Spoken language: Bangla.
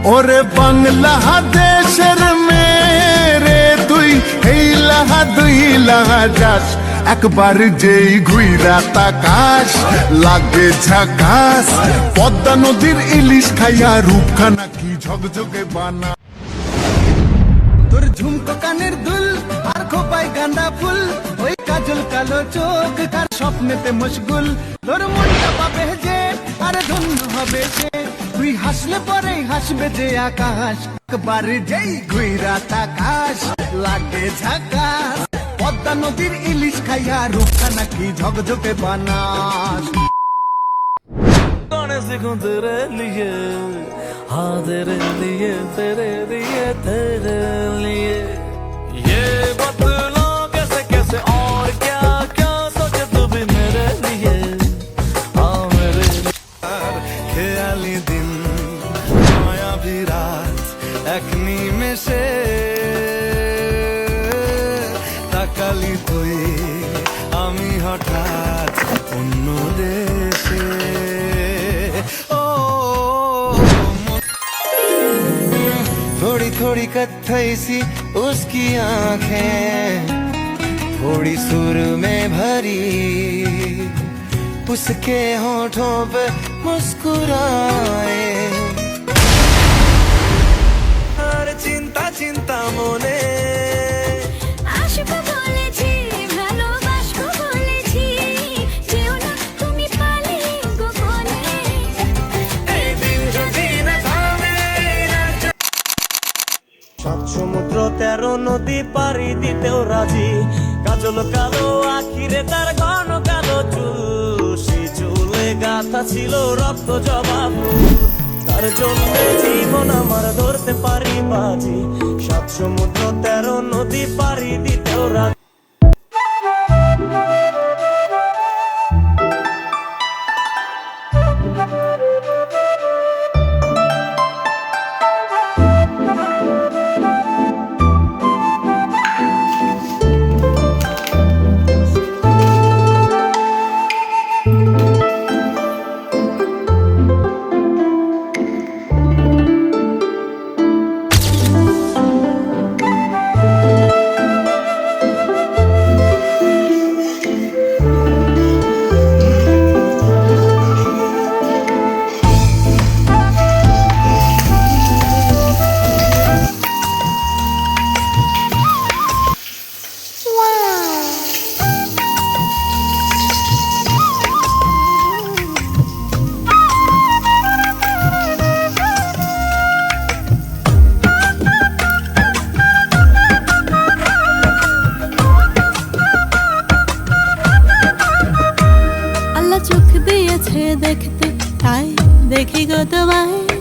ওরে বাংলাদেশের মেরে তুই হেইলাহা দুইলাহা যাস একবার যেই ঘুইরা তাকাস লাগে ঝাকাস পদ্মা নদীর ইলিশ খাইয়া রূপখানা কি ঝকঝকে বানা তোর ঝুমকো কানের দুল আর খোপায় গাঁদা ফুল ওই কাজল কালো চোখ কার স্বপ্নেতে মশগুল তোর মনটা পাবে যে আর ধন্য হবে সে তুই হাসলে পরে হাসবে যে আকাশ একবার যেই ঘুইরা তাকাস লাগে ঝাকাস পদ্মা নদীর ইলিশ খাইয়া রূপখানা কি ঝকঝকে বানাস गाने सीखूं तेरे लिए हाँ तेरे लिए तेरे लिए तेरे लिए ये बतला कैसे कैसे और क्या क्या सोचे तू भी मेरे लिए हाँ मेरे लिए খেয়ালি দিন মায়া বিরাট এক নিমেষে তাকালি তুই আমি হঠাৎ অন্য দেশে थोड़ी थोड़ी कत्थई सी उसकी आंखें थोड़ी सुर में भरी उसके होठों पे मुस्कुराए हर चिंता चिंता मोने সাত সমুদ্র 13 নদী পাড়ি দিতেও রাজি কাজল কালো আখিরে তার ঘন কালো চুল সেই চুলে গাথা ছিল রক্ত জবা ফুল তার জন্য জীবন আমার ধরতে পারি বাজি সাত সমুদ্র 13 নদী পাড়ি দিতেও রাজি চোখ দিয়েছে দেখতে তাই দেখি গো তোমায়